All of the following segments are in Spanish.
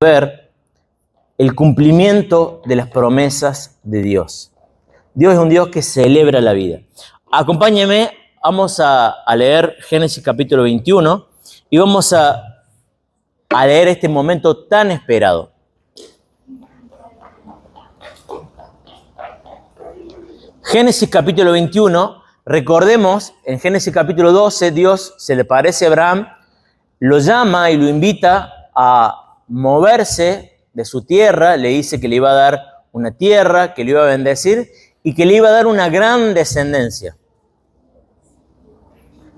ver el cumplimiento de las promesas de Dios. Dios es un Dios que celebra la vida. Acompáñenme, vamos a leer Génesis capítulo 21 y vamos a leer este momento tan esperado. Génesis capítulo 21, recordemos, en Génesis capítulo 12, Dios se le parece a Abraham, lo llama y lo invita a moverse de su tierra, le dice que le iba a dar una tierra, que le iba a bendecir y que le iba a dar una gran descendencia.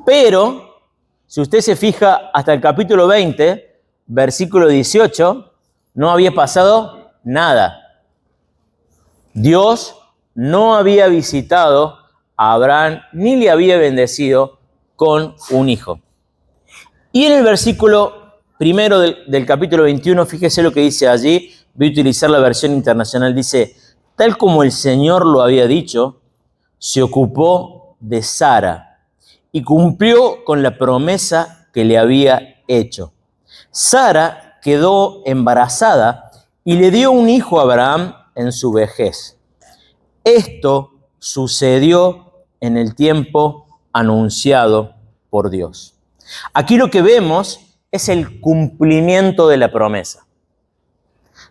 Pero, si usted se fija, hasta el capítulo 20, versículo 18, no había pasado nada. Dios no había visitado a Abraham ni le había bendecido con un hijo. Y en el versículo primero del capítulo 21, fíjese lo que dice allí, voy a utilizar la versión internacional, dice, tal como el Señor lo había dicho, se ocupó de Sara y cumplió con la promesa que le había hecho. Sara quedó embarazada y le dio un hijo a Abraham en su vejez. Esto sucedió en el tiempo anunciado por Dios. Aquí lo que vemos es el cumplimiento de la promesa.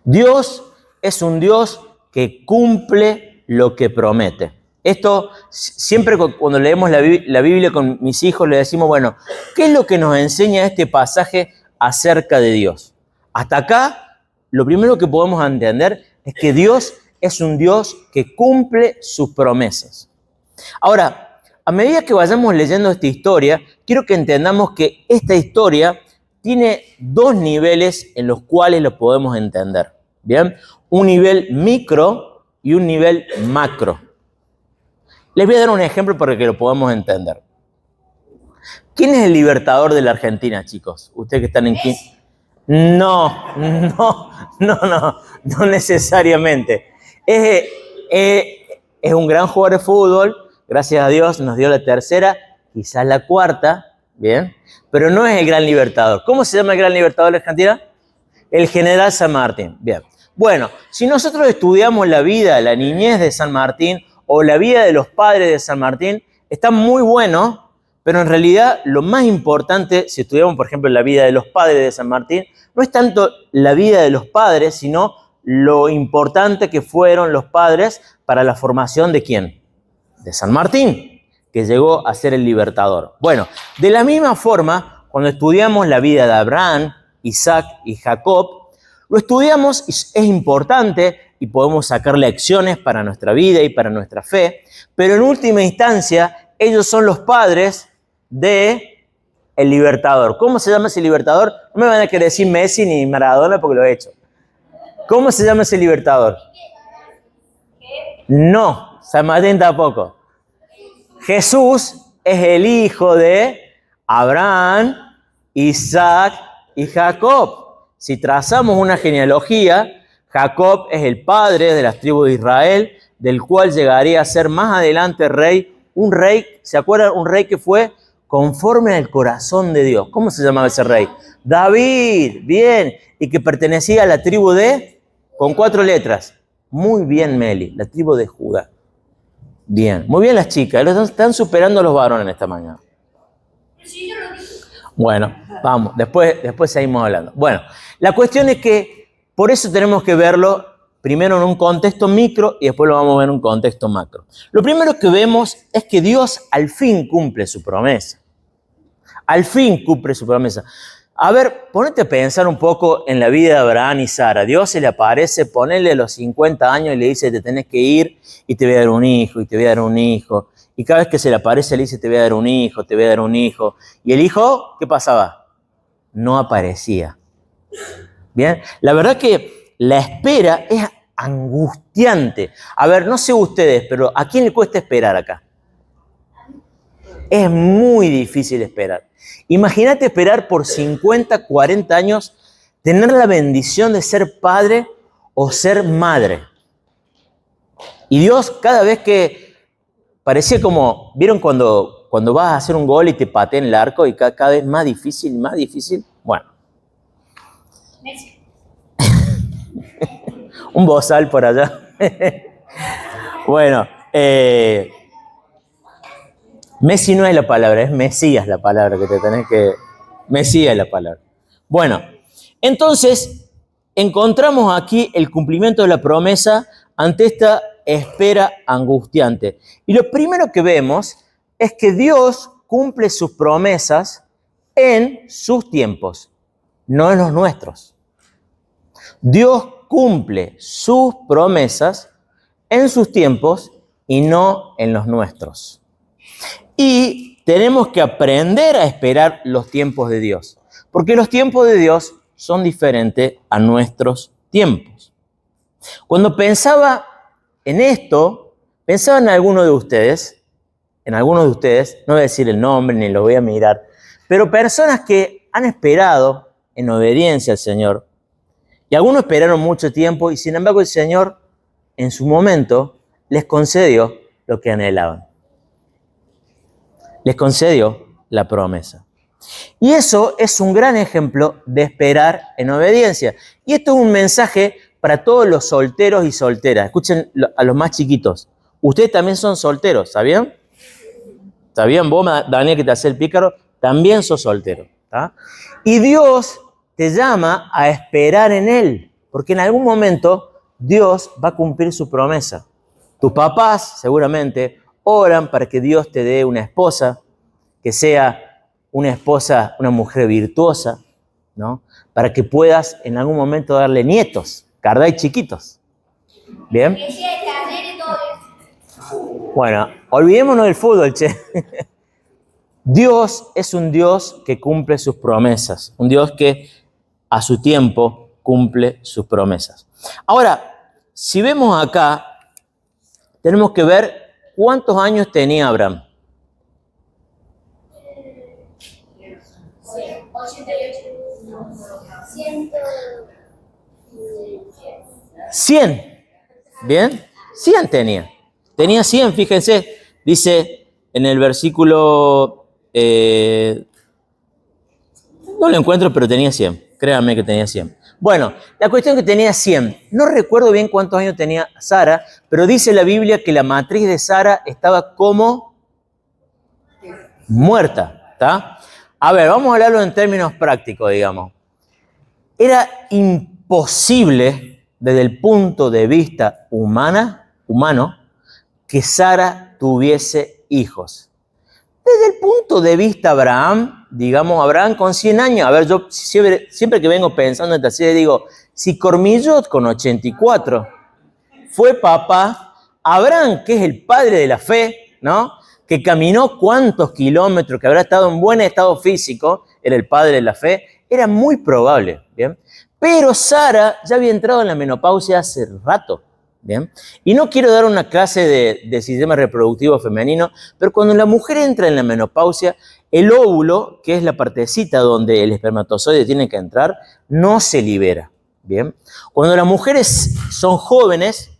Dios es un Dios que cumple lo que promete. Esto, siempre cuando leemos la Biblia con mis hijos, le decimos, bueno, ¿qué es lo que nos enseña este pasaje acerca de Dios? Hasta acá, lo primero que podemos entender es que Dios es un Dios que cumple sus promesas. Ahora, a medida que vayamos leyendo esta historia, quiero que entendamos que esta historia tiene dos niveles en los cuales lo podemos entender. ¿Bien? Un nivel micro y un nivel macro. Les voy a dar un ejemplo para que lo podamos entender. ¿Quién es el libertador de la Argentina, chicos? Ustedes que están en quinto. No necesariamente. Es un gran jugador de fútbol, gracias a Dios nos dio la tercera, quizás la cuarta, ¿bien? Pero no es el gran libertador. ¿Cómo se llama el gran libertador de Argentina? El general San Martín. Bien. Bueno, si nosotros estudiamos la vida, la niñez de San Martín o la vida de los padres de San Martín, está muy bueno, pero en realidad lo más importante, si estudiamos por ejemplo la vida de los padres de San Martín, no es tanto la vida de los padres, sino lo importante que fueron los padres para la formación de ¿quién? De San Martín, que llegó a ser el libertador. Bueno, de la misma forma, cuando estudiamos la vida de Abraham, Isaac y Jacob, lo estudiamos y es importante y podemos sacar lecciones para nuestra vida y para nuestra fe, pero en última instancia, ellos son los padres de el libertador. ¿Cómo se llama ese libertador? No me van a querer decir Messi ni Maradona porque lo he hecho. ¿Cómo se llama ese libertador? No, San Martín tampoco. Jesús es el hijo de Abraham, Isaac y Jacob. Si trazamos una genealogía, Jacob es el padre de las tribus de Israel, del cual llegaría a ser más adelante rey. Un rey, ¿se acuerdan? Un rey que fue conforme al corazón de Dios. ¿Cómo se llamaba ese rey? David, bien, y que pertenecía a la tribu de, con 4 letras. Muy bien, Meli, la tribu de Judá. Bien, muy bien las chicas, están superando a los varones en esta mañana. Bueno, vamos, después seguimos hablando. Bueno, la cuestión es que por eso tenemos que verlo primero en un contexto micro y después lo vamos a ver en un contexto macro. Lo primero que vemos es que Dios al fin cumple su promesa. Al fin cumple su promesa. A ver, ponete a pensar un poco en la vida de Abraham y Sara. Dios se le aparece, ponele los 50 años y le dice, te tenés que ir y te voy a dar un hijo, y te voy a dar un hijo. Y cada vez que se le aparece le dice, te voy a dar un hijo, te voy a dar un hijo. Y el hijo, ¿qué pasaba? No aparecía. Bien, la verdad que la espera es angustiante. A ver, no sé ustedes, pero ¿a quién le cuesta esperar acá? Es muy difícil esperar. Imagínate esperar por 50, 40 años, tener la bendición de ser padre o ser madre. Y Dios, cada vez que parecía como, ¿vieron cuando vas a hacer un gol y te patea en el arco y cada vez más difícil? Bueno. Un bozal por allá. Bueno, Messi no es la palabra, es Mesías la palabra que te tenés que... Mesías es la palabra. Bueno, entonces encontramos aquí el cumplimiento de la promesa ante esta espera angustiante. Y lo primero que vemos es que Dios cumple sus promesas en sus tiempos, no en los nuestros. Dios cumple sus promesas en sus tiempos y no en los nuestros. Y tenemos que aprender a esperar los tiempos de Dios, porque los tiempos de Dios son diferentes a nuestros tiempos. Cuando pensaba en esto, pensaba en alguno de ustedes, no voy a decir el nombre ni lo voy a mirar, pero personas que han esperado en obediencia al Señor, y algunos esperaron mucho tiempo y sin embargo el Señor en su momento les concedió lo que anhelaban. Les concedió la promesa. Y eso es un gran ejemplo de esperar en obediencia. Y esto es un mensaje para todos los solteros y solteras. Escuchen a los más chiquitos. Ustedes también son solteros, ¿sabían? ¿Sabían? Vos, Daniel, que te hace el pícaro, también sos soltero. ¿Tá? Y Dios te llama a esperar en Él, porque en algún momento Dios va a cumplir su promesa. Tus papás seguramente oran para que Dios te dé una esposa, que sea una esposa, una mujer virtuosa, ¿no? Para que puedas en algún momento darle nietos, carday chiquitos. ¿Bien? Bueno, olvidémonos del fútbol, che. Dios es un Dios que cumple sus promesas, un Dios que a su tiempo cumple sus promesas. Ahora, si vemos acá, tenemos que ver cuántos años tenía Abraham. 100. ¿Bien? 100 tenía. Tenía 100, fíjense. Dice en el versículo... no lo encuentro, pero tenía 100. Créanme que tenía 100. Bueno, la cuestión es que tenía 100. No recuerdo bien cuántos años tenía Sara, pero dice la Biblia que la matriz de Sara estaba como muerta. ¿Tá? A ver, vamos a hablarlo en términos prácticos, digamos. Era imposible, desde el punto de vista humano, que Sara tuviese hijos. Desde el punto de vista Abraham, digamos, Abraham con 100 años, a ver, yo siempre que vengo pensando en esta serie digo, si Cormillot con 84 fue papá, Abraham, que es el padre de la fe, ¿no? Que caminó cuántos kilómetros, que habrá estado en buen estado físico, era el padre de la fe, era muy probable, ¿bien? Pero Sara ya había entrado en la menopausia hace rato, ¿bien? Y no quiero dar una clase de sistema reproductivo femenino, pero cuando la mujer entra en la menopausia, el óvulo, que es la partecita donde el espermatozoide tiene que entrar, no se libera, ¿bien? Cuando las mujeres son jóvenes,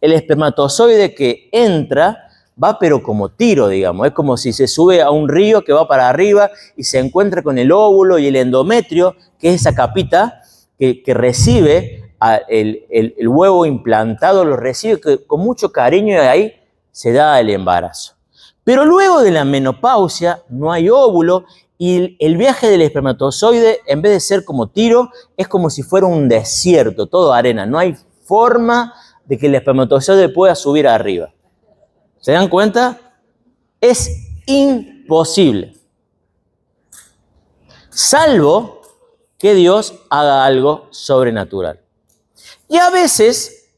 el espermatozoide que entra va pero como tiro, digamos. Es como si se sube a un río que va para arriba y se encuentra con el óvulo y el endometrio, que es esa capita que recibe el huevo implantado, lo recibe con mucho cariño y ahí se da el embarazo. Pero luego de la menopausia no hay óvulo y el viaje del espermatozoide, en vez de ser como tiro, es como si fuera un desierto, todo arena. No hay forma de que el espermatozoide pueda subir arriba. ¿Se dan cuenta? Es imposible. Salvo que Dios haga algo sobrenatural. Y a veces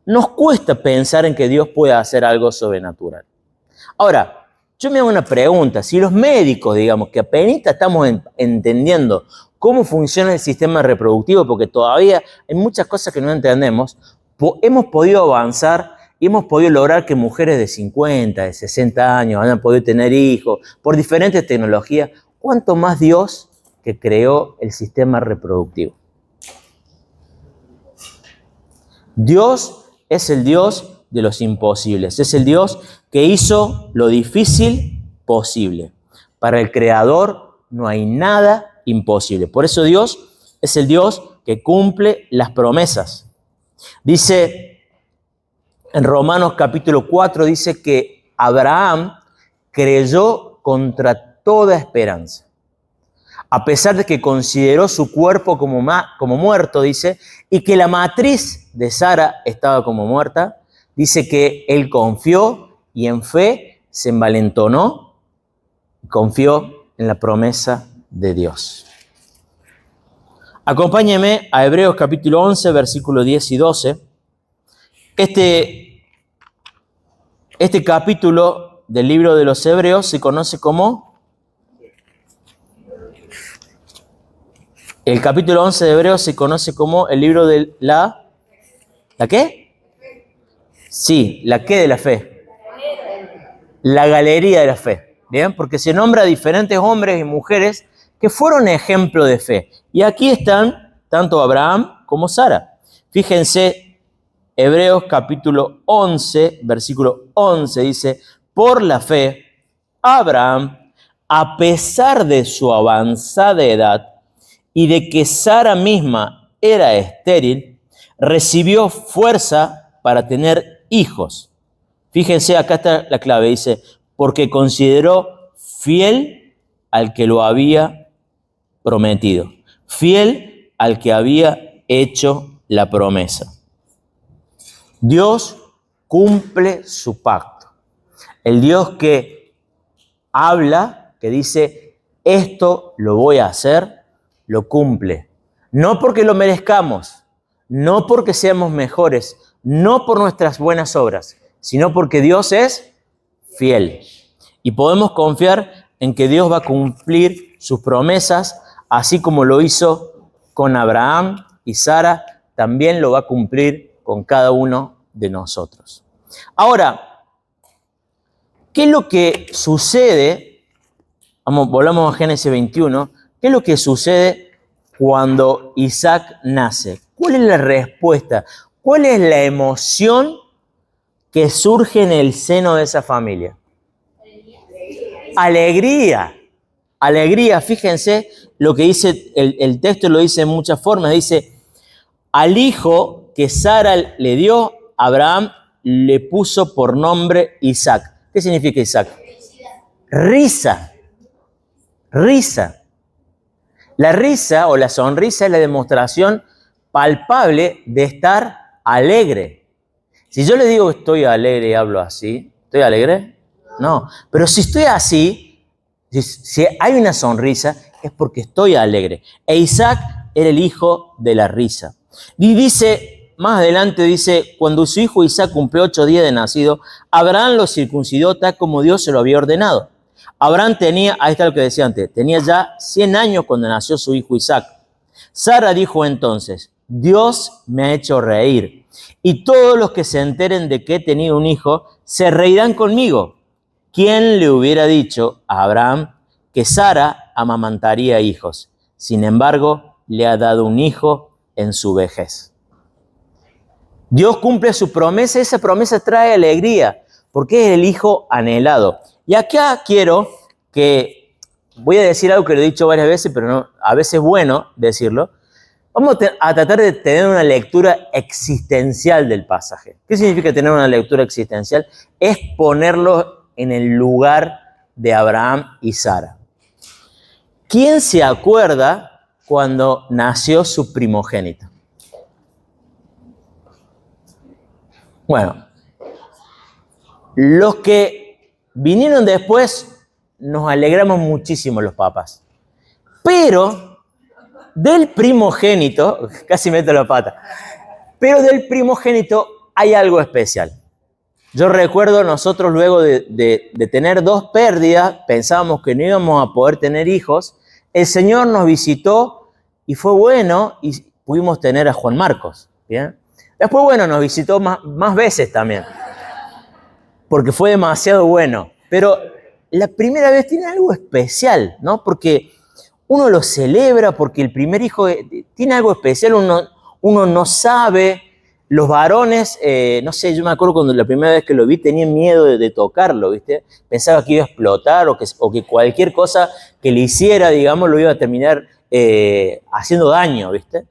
nos cuesta pensar en que Dios pueda hacer algo sobrenatural. Ahora, yo me hago una pregunta. Si los médicos, digamos, que apenas estamos entendiendo cómo funciona el sistema reproductivo, porque todavía hay muchas cosas que no entendemos, hemos podido avanzar y hemos podido lograr que mujeres de 50, de 60 años hayan podido tener hijos por diferentes tecnologías. ¿Cuánto más Dios que creó el sistema reproductivo? Dios es el Dios de los imposibles. Es el Dios que hizo lo difícil posible. Para el Creador no hay nada imposible. Por eso Dios es el Dios que cumple las promesas. Dice en Romanos capítulo 4, dice que Abraham creyó contra toda esperanza. A pesar de que consideró su cuerpo como muerto, dice, y que la matriz de Sara estaba como muerta, dice que él confió y en fe se envalentonó y confió en la promesa de Dios. Acompáñeme a Hebreos capítulo 11, versículos 10 y 12. Este capítulo del libro de los Hebreos se conoce como... El capítulo 11 de Hebreos se conoce como el libro de ¿la qué? Sí, ¿la qué de la fe? La galería de la fe, ¿bien? Porque se nombra a diferentes hombres y mujeres que fueron ejemplo de fe. Y aquí están tanto Abraham como Sara. Fíjense, Hebreos capítulo 11, versículo 11 dice, por la fe, Abraham, a pesar de su avanzada edad, y de que Sara misma era estéril, recibió fuerza para tener hijos. Fíjense, acá está la clave, dice, porque consideró fiel al que lo había prometido, fiel al que había hecho la promesa. Dios cumple su pacto. El Dios que habla, que dice, esto lo voy a hacer, lo cumple. No porque lo merezcamos, no porque seamos mejores, no por nuestras buenas obras, sino porque Dios es fiel. Y podemos confiar en que Dios va a cumplir sus promesas, así como lo hizo con Abraham y Sara, también lo va a cumplir con cada uno de nosotros. Ahora, ¿qué es lo que sucede? Volvamos a Génesis 21. ¿Qué es lo que sucede cuando Isaac nace? ¿Cuál es la respuesta? ¿Cuál es la emoción que surge en el seno de esa familia? Alegría. Alegría. Fíjense lo que dice, el texto lo dice en muchas formas. Dice, al hijo que Sara le dio, Abraham le puso por nombre Isaac. ¿Qué significa Isaac? Risa. Risa. La risa o la sonrisa es la demostración palpable de estar alegre. Si yo le digo que estoy alegre y hablo así, ¿estoy alegre? No. Pero si estoy así, si hay una sonrisa, es porque estoy alegre. E Isaac era el hijo de la risa. Y dice, más adelante dice, cuando su hijo Isaac cumplió 8 días de nacido, Abraham lo circuncidó tal como Dios se lo había ordenado. Abraham tenía, ahí está lo que decía antes, tenía ya 100 años cuando nació su hijo Isaac. Sara dijo entonces, Dios me ha hecho reír, y todos los que se enteren de que he tenido un hijo se reirán conmigo. ¿Quién le hubiera dicho a Abraham que Sara amamantaría hijos? Sin embargo, le ha dado un hijo en su vejez. Dios cumple su promesa y esa promesa trae alegría, porque es el hijo anhelado. Y acá quiero que, voy a decir algo que lo he dicho varias veces, pero no, a veces es bueno decirlo. Vamos a tratar de tener una lectura existencial del pasaje. ¿Qué significa tener una lectura existencial? Es ponerlo en el lugar de Abraham y Sara. ¿Quién se acuerda cuando nació su primogénito? Bueno, los que vinieron después nos alegramos muchísimo los papás. Pero del primogénito, casi meto la pata, pero del primogénito hay algo especial. Yo recuerdo nosotros luego de tener 2 pérdidas, pensábamos que no íbamos a poder tener hijos, el Señor nos visitó y fue bueno y pudimos tener a Juan Marcos, ¿bien? Después, bueno, nos visitó más veces también, porque fue demasiado bueno. Pero la primera vez tiene algo especial, ¿no? Porque uno lo celebra, porque el primer hijo tiene algo especial, uno no sabe. Los varones, no sé, yo me acuerdo cuando la primera vez que lo vi tenía miedo de tocarlo, ¿viste? Pensaba que iba a explotar o que cualquier cosa que le hiciera, digamos, lo iba a terminar haciendo daño, ¿viste?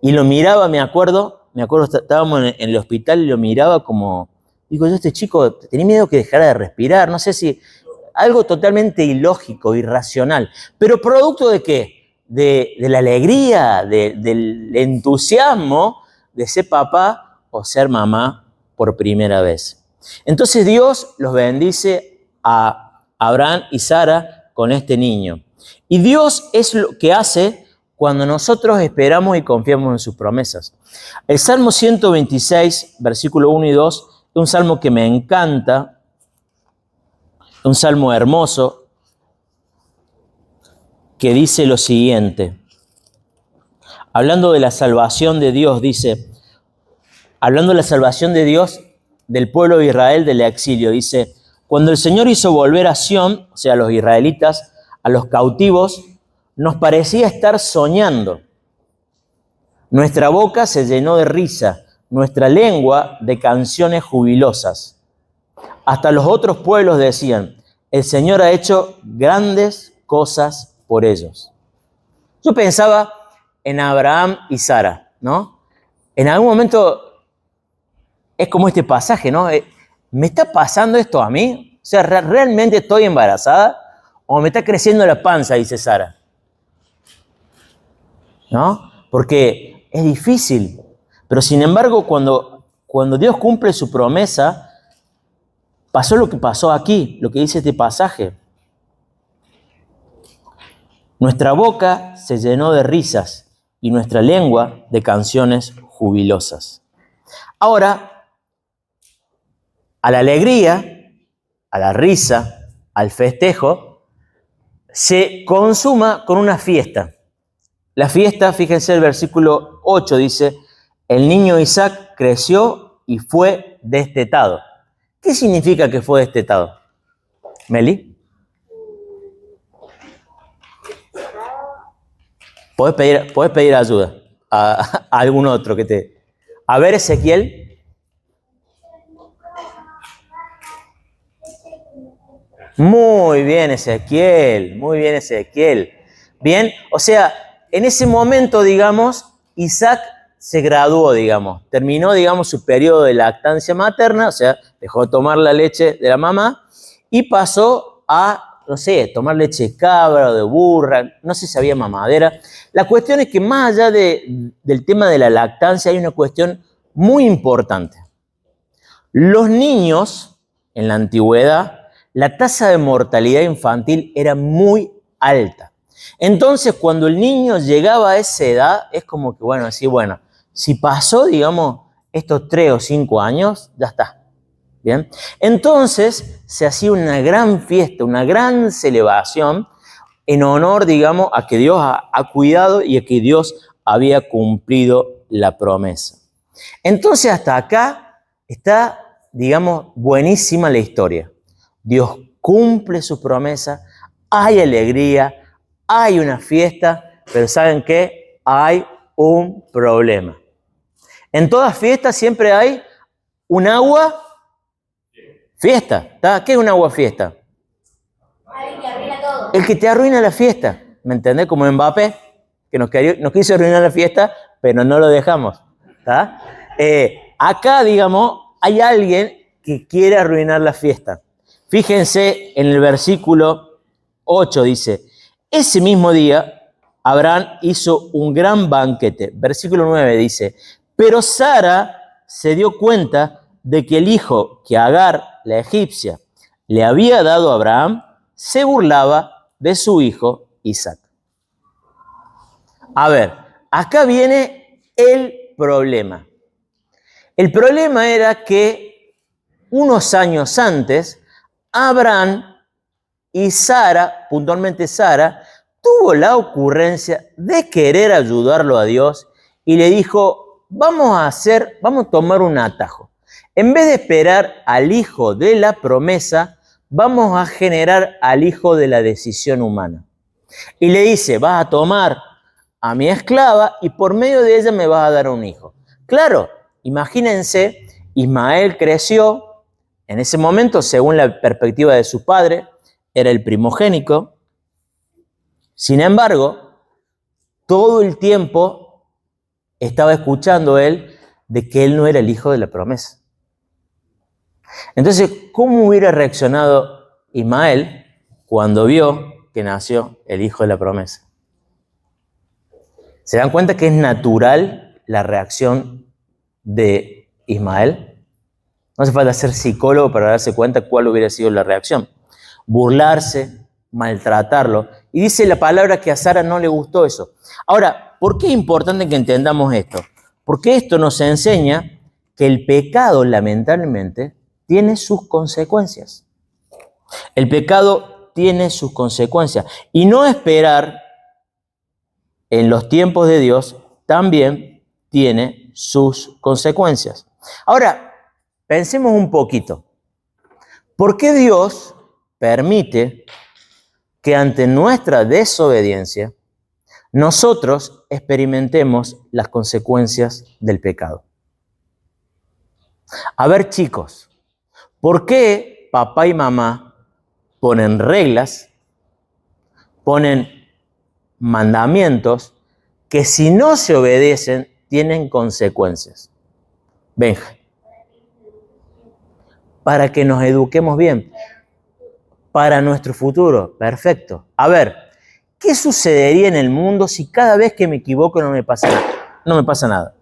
Y lo miraba, me acuerdo, estábamos en el hospital y lo miraba como, digo, yo este chico tenía miedo que dejara de respirar, no sé si, algo totalmente ilógico, irracional, pero producto de qué? De la alegría, del entusiasmo de ser papá o ser mamá por primera vez. Entonces Dios los bendice a Abraham y Sara con este niño. Y Dios es lo que hace cuando nosotros esperamos y confiamos en sus promesas. El Salmo 126, versículo 1 y 2, es un salmo que me encanta, un salmo hermoso, que dice lo siguiente. Hablando de la salvación de Dios, dice, hablando de la salvación de Dios del pueblo de Israel del exilio, dice, cuando el Señor hizo volver a Sión, o sea, a los israelitas, a los cautivos, nos parecía estar soñando. Nuestra boca se llenó de risa, nuestra lengua de canciones jubilosas. Hasta los otros pueblos decían, el Señor ha hecho grandes cosas por ellos. Yo pensaba en Abraham y Sara, ¿no? En algún momento es como este pasaje, ¿no? ¿Me está pasando esto a mí? O sea, ¿realmente estoy embarazada? ¿O me está creciendo la panza? Dice Sara. ¿No? Porque es difícil. Pero sin embargo, cuando Dios cumple su promesa, pasó lo que pasó aquí, lo que dice este pasaje. Nuestra boca se llenó de risas y nuestra lengua de canciones jubilosas. Ahora, a la alegría, a la risa, al festejo, se consuma con una fiesta. La fiesta, fíjense el versículo 8, dice, el niño Isaac creció y fue destetado. ¿Qué significa que fue destetado? ¿Meli? Podés pedir ayuda a algún otro que te... A ver, Ezequiel. Muy bien, Ezequiel. Muy bien, Ezequiel. Bien, o sea, en ese momento, digamos, Isaac se graduó, digamos. Terminó, digamos, su periodo de lactancia materna, o sea, dejó de tomar la leche de la mamá y pasó a, no sé, tomar leche de cabra o de burra, no sé si había mamadera. La cuestión es que más allá del tema de la lactancia hay una cuestión muy importante. Los niños, en la antigüedad, la tasa de mortalidad infantil era muy alta. Entonces, cuando el niño llegaba a esa edad, es como que, bueno, así, bueno, si pasó, digamos, estos 3 o 5 años, ya está. ¿Bien? Entonces, se hacía una gran fiesta, una gran celebración en honor, digamos, a que Dios ha cuidado y a que Dios había cumplido la promesa. Entonces, hasta acá está, digamos, buenísima la historia. Dios cumple su promesa, hay alegría, hay una fiesta, pero ¿saben qué? Hay un problema. En todas fiestas siempre hay un agua fiesta. ¿Tá? ¿Qué es un agua fiesta? Alguien que arruina todo. El que te arruina la fiesta, ¿me entendés? Como Mbappé, que nos quiso arruinar la fiesta, pero no lo dejamos. ¿Tá? Acá, digamos, hay alguien que quiere arruinar la fiesta. Fíjense en el versículo 8, dice, ese mismo día Abraham hizo un gran banquete. Versículo 9 dice, pero Sara se dio cuenta de que el hijo que Agar, la egipcia, le había dado a Abraham, se burlaba de su hijo Isaac. A ver, acá viene el problema. El problema era que unos años antes, Abraham y Sara, puntualmente Sara, tuvo la ocurrencia de querer ayudarlo a Dios y le dijo, vamos a tomar un atajo. En vez de esperar al hijo de la promesa, vamos a generar al hijo de la decisión humana. Y le dice, vas a tomar a mi esclava y por medio de ella me vas a dar un hijo. Claro, imagínense, Ismael creció, en ese momento, según la perspectiva de su padre, era el primogénito. Sin embargo, todo el tiempo estaba escuchando él de que él no era el hijo de la promesa. Entonces, ¿cómo hubiera reaccionado Ismael cuando vio que nació el hijo de la promesa? ¿Se dan cuenta que es natural la reacción de Ismael? No hace falta ser psicólogo para darse cuenta cuál hubiera sido la reacción. Burlarse, maltratarlo. Y dice la palabra que a Sara no le gustó eso. Ahora, ¿por qué es importante que entendamos esto? Porque esto nos enseña que el pecado, lamentablemente, tiene sus consecuencias. El pecado tiene sus consecuencias. Y no esperar en los tiempos de Dios también tiene sus consecuencias. Ahora, pensemos un poquito. ¿Por qué Dios permite que ante nuestra desobediencia nosotros experimentemos las consecuencias del pecado? A ver, chicos, ¿por qué papá y mamá ponen reglas, ponen mandamientos que si no se obedecen tienen consecuencias? Benja. Para que nos eduquemos bien, para nuestro futuro. Perfecto. A ver, ¿qué sucedería en el mundo si cada vez que me equivoco no me pasa nada? No me pasa nada.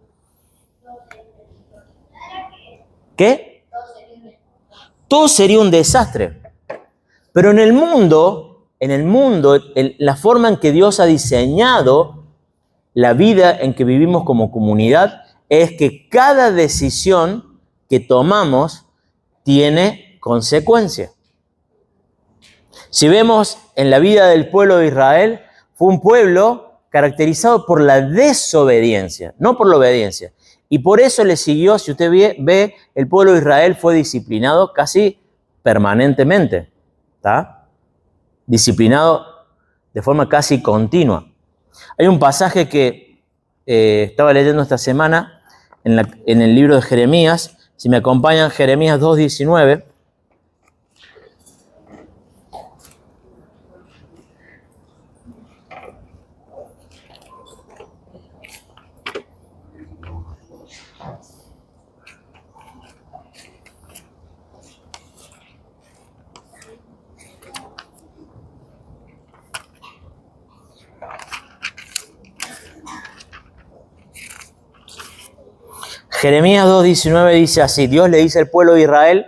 ¿Qué? Todo sería un desastre. Pero en el mundo, la forma en que Dios ha diseñado la vida en que vivimos como comunidad es que cada decisión que tomamos tiene consecuencias. Si vemos en la vida del pueblo de Israel, fue un pueblo caracterizado por la desobediencia, no por la obediencia. Y por eso le siguió, si usted ve, el pueblo de Israel fue disciplinado casi permanentemente, ¿está? Disciplinado de forma casi continua. Hay un pasaje que estaba leyendo esta semana en el libro de Jeremías. Si me acompañan, Jeremías 2:19. Jeremías 2:19 dice así: Dios le dice al pueblo de Israel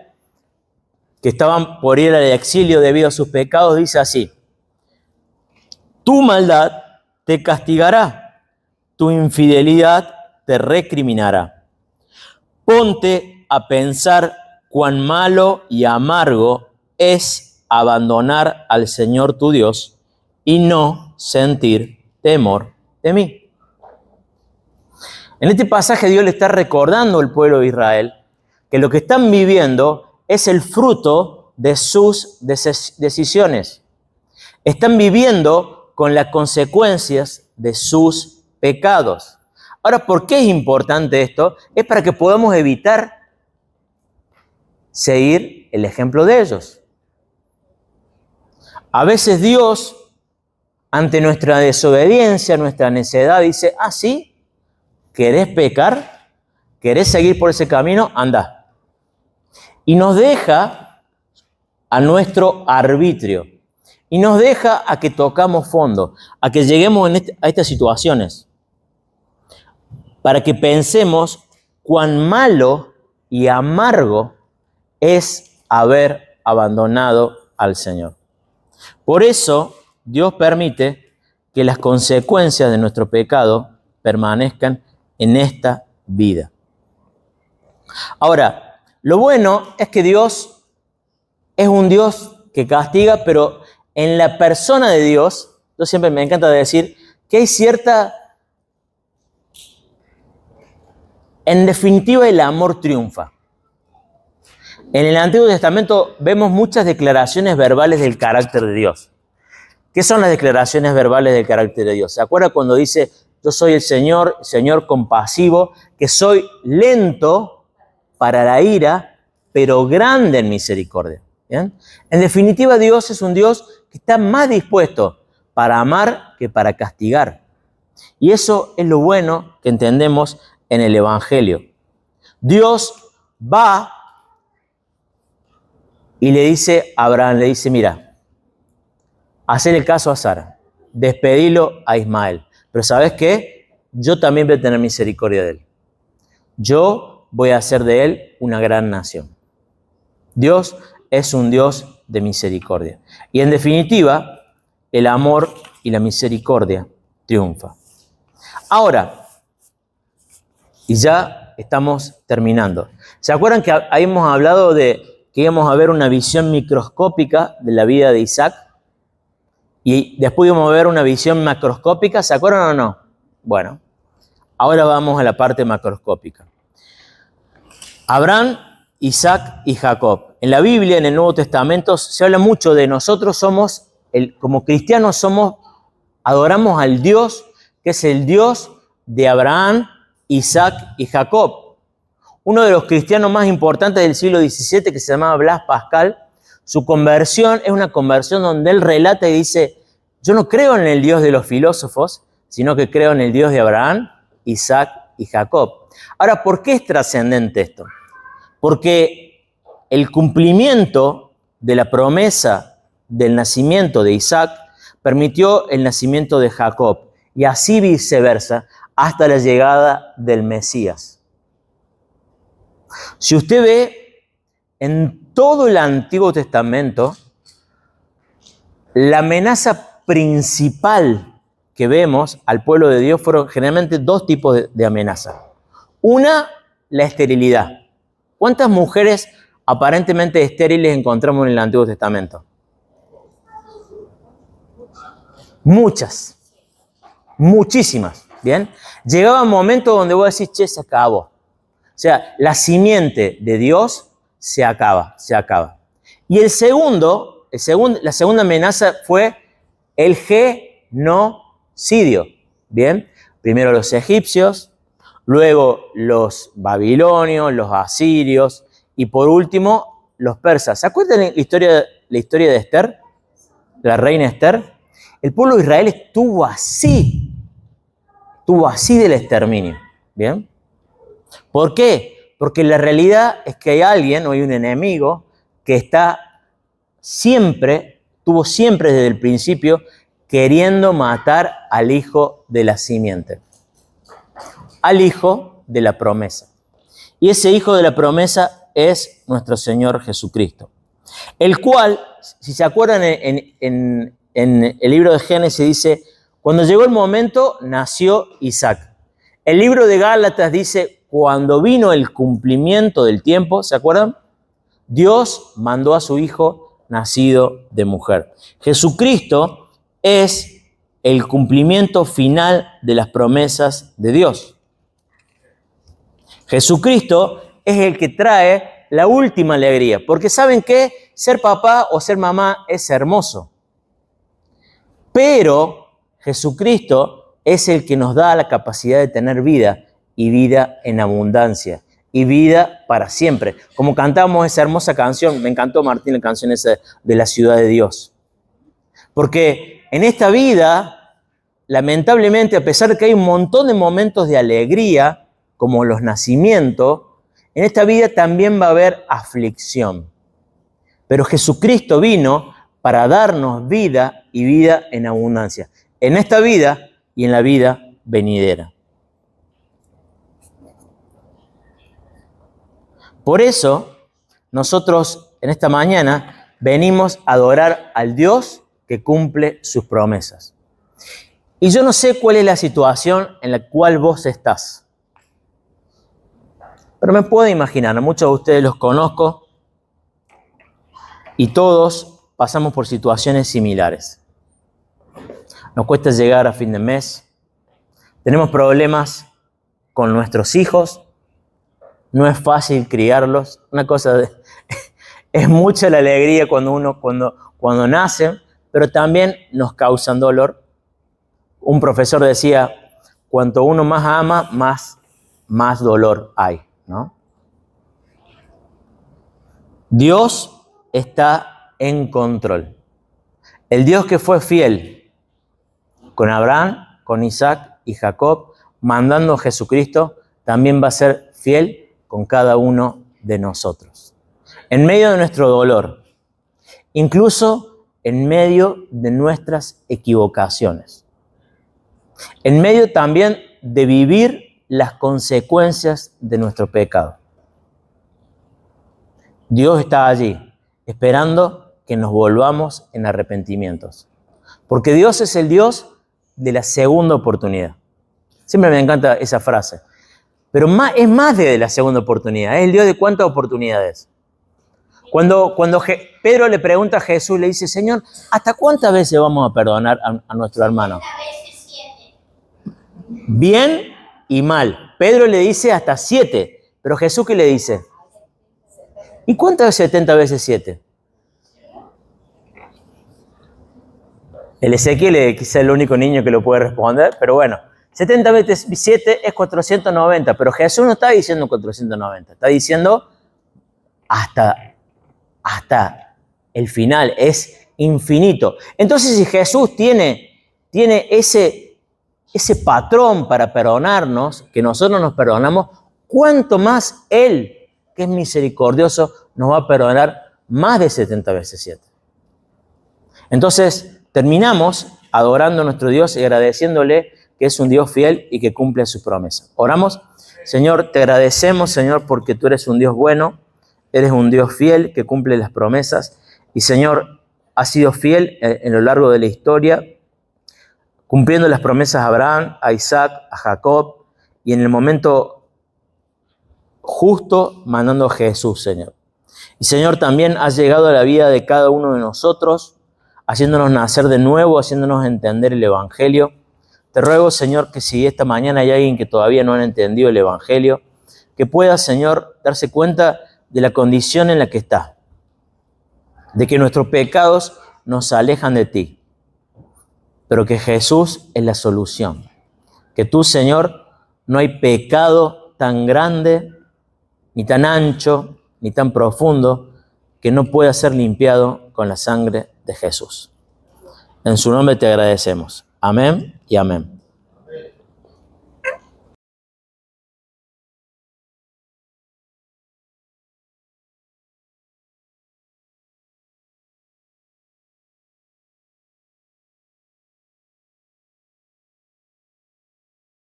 que estaban por ir al exilio debido a sus pecados, dice así: tu maldad te castigará, tu infidelidad te recriminará. Ponte a pensar cuán malo y amargo es abandonar al Señor tu Dios y no sentir temor de mí. En este pasaje Dios le está recordando al pueblo de Israel que lo que están viviendo es el fruto de sus decisiones. Están viviendo con las consecuencias de sus pecados. Ahora, ¿por qué es importante esto? Es para que podamos evitar seguir el ejemplo de ellos. A veces Dios, ante nuestra desobediencia, nuestra necedad, dice: ah, ¿sí? ¿Querés pecar? ¿Querés seguir por ese camino? Anda. Y nos deja a nuestro arbitrio. Y nos deja a que tocamos fondo, a que lleguemos a estas situaciones. Para que pensemos cuán malo y amargo es haber abandonado al Señor. Por eso Dios permite que las consecuencias de nuestro pecado permanezcan en esta vida. Ahora, lo bueno es que Dios es un Dios que castiga, pero en la persona de Dios, yo siempre me encanta decir que hay cierta... En definitiva, el amor triunfa. En el Antiguo Testamento vemos muchas declaraciones verbales del carácter de Dios. ¿Qué son las declaraciones verbales del carácter de Dios? ¿Se acuerda cuando dice: yo soy el Señor compasivo, que soy lento para la ira, pero grande en misericordia? ¿Bien? En definitiva, Dios es un Dios que está más dispuesto para amar que para castigar. Y eso es lo bueno que entendemos en el Evangelio. Dios va y le dice a Abraham, le dice, mira, hacele caso a Sara, despedilo a Ismael. Pero ¿sabes qué? Yo también voy a tener misericordia de él. Yo voy a hacer de él una gran nación. Dios es un Dios de misericordia. Y en definitiva, el amor y la misericordia triunfa. Ahora, y ya estamos terminando. ¿Se acuerdan que habíamos hablado de que íbamos a ver una visión microscópica de la vida de Isaac? Y después íbamos a ver una visión macroscópica, ¿se acuerdan o no? Bueno, ahora vamos a la parte macroscópica. Abraham, Isaac y Jacob. En la Biblia, en el Nuevo Testamento, se habla mucho de nosotros como cristianos adoramos al Dios que es el Dios de Abraham, Isaac y Jacob. Uno de los cristianos más importantes del siglo XVII, que se llamaba Blas Pascal, su conversión es una conversión donde él relata y dice, yo no creo en el Dios de los filósofos, sino que creo en el Dios de Abraham, Isaac y Jacob. Ahora, ¿por qué es trascendente esto? Porque el cumplimiento de la promesa del nacimiento de Isaac permitió el nacimiento de Jacob y así viceversa hasta la llegada del Mesías. Si usted ve en todo el Antiguo Testamento, la amenaza principal que vemos al pueblo de Dios fueron generalmente dos tipos de amenaza. Una, la esterilidad. ¿Cuántas mujeres aparentemente estériles encontramos en el Antiguo Testamento? Muchas, muchísimas, ¿bien? Llegaba un momento donde vos decís, che, se acabó. O sea, la simiente de Dios se acaba. Y la segunda amenaza fue el genocidio, ¿bien? Primero los egipcios, luego los babilonios, los asirios y por último los persas. ¿Se acuerdan la historia de Esther? La reina Esther. El pueblo de Israel estuvo así del exterminio, ¿bien? ¿Por qué? Porque la realidad es que hay alguien o hay un enemigo que estuvo siempre desde el principio queriendo matar al hijo de la simiente, al hijo de la promesa. Y ese hijo de la promesa es nuestro Señor Jesucristo, el cual, si se acuerdan en el libro de Génesis dice, cuando llegó el momento nació Isaac. El libro de Gálatas dice, cuando vino el cumplimiento del tiempo, ¿se acuerdan? Dios mandó a su hijo nacido de mujer. Jesucristo es el cumplimiento final de las promesas de Dios. Jesucristo es el que trae la última alegría, porque ¿saben qué? Ser papá o ser mamá es hermoso, pero Jesucristo es el que nos da la capacidad de tener vida y vida en abundancia y vida para siempre. Como cantamos esa hermosa canción, me encantó, Martín, la canción esa de la ciudad de Dios. Porque en esta vida, lamentablemente, a pesar de que hay un montón de momentos de alegría, como los nacimientos, en esta vida también va a haber aflicción. Pero Jesucristo vino para darnos vida y vida en abundancia, en esta vida y en la vida venidera. Por eso, nosotros en esta mañana venimos a adorar al Dios que cumple sus promesas. Y yo no sé cuál es la situación en la cual vos estás, pero me puedo imaginar, a muchos de ustedes los conozco y todos pasamos por situaciones similares. Nos cuesta llegar a fin de mes, tenemos problemas con nuestros hijos, no es fácil criarlos, es mucha la alegría cuando nacen, pero también nos causan dolor. Un profesor decía, cuanto uno más ama, más dolor hay, ¿no? Dios está en control. El Dios que fue fiel con Abraham, con Isaac y Jacob, mandando a Jesucristo, también va a ser fiel con cada uno de nosotros. En medio de nuestro dolor, incluso en medio de nuestras equivocaciones, en medio también de vivir las consecuencias de nuestro pecado. Dios está allí, esperando que nos volvamos en arrepentimientos. Porque Dios es el Dios de la segunda oportunidad. Siempre me encanta esa frase. Pero es más de la segunda oportunidad. Es el Dios de cuántas oportunidades. Cuando Pedro le pregunta a Jesús, le dice, Señor, ¿hasta cuántas veces vamos a perdonar a nuestro hermano? 70 veces 7. Bien y mal. Pedro le dice hasta 7. Pero Jesús, ¿qué le dice? ¿Y cuántas es 70 veces 7? El Ezequiel es quizá el único niño que lo puede responder, pero bueno, 70 veces 7 es 490, pero Jesús no está diciendo 490, está diciendo hasta el final, es infinito. Entonces, si Jesús tiene ese patrón para perdonarnos, que nosotros nos perdonamos, ¿cuánto más Él, que es misericordioso, nos va a perdonar más de 70 veces 7? Entonces, terminamos adorando a nuestro Dios y agradeciéndole que es un Dios fiel y que cumple sus promesas. Oramos. Señor, te agradecemos, Señor, porque tú eres un Dios bueno, eres un Dios fiel que cumple las promesas. Y, Señor, has sido fiel en lo largo de la historia, cumpliendo las promesas a Abraham, a Isaac, a Jacob, y en el momento justo mandando a Jesús, Señor. Y, Señor, también has llegado a la vida de cada uno de nosotros, haciéndonos nacer de nuevo, haciéndonos entender el Evangelio. Te ruego, Señor, que si esta mañana hay alguien que todavía no ha entendido el Evangelio, que pueda, Señor, darse cuenta de la condición en la que está, de que nuestros pecados nos alejan de ti, pero que Jesús es la solución. Que tú, Señor, no hay pecado tan grande, ni tan ancho, ni tan profundo, que no pueda ser limpiado con la sangre de Jesús. En su nombre te agradecemos. Amén y amén.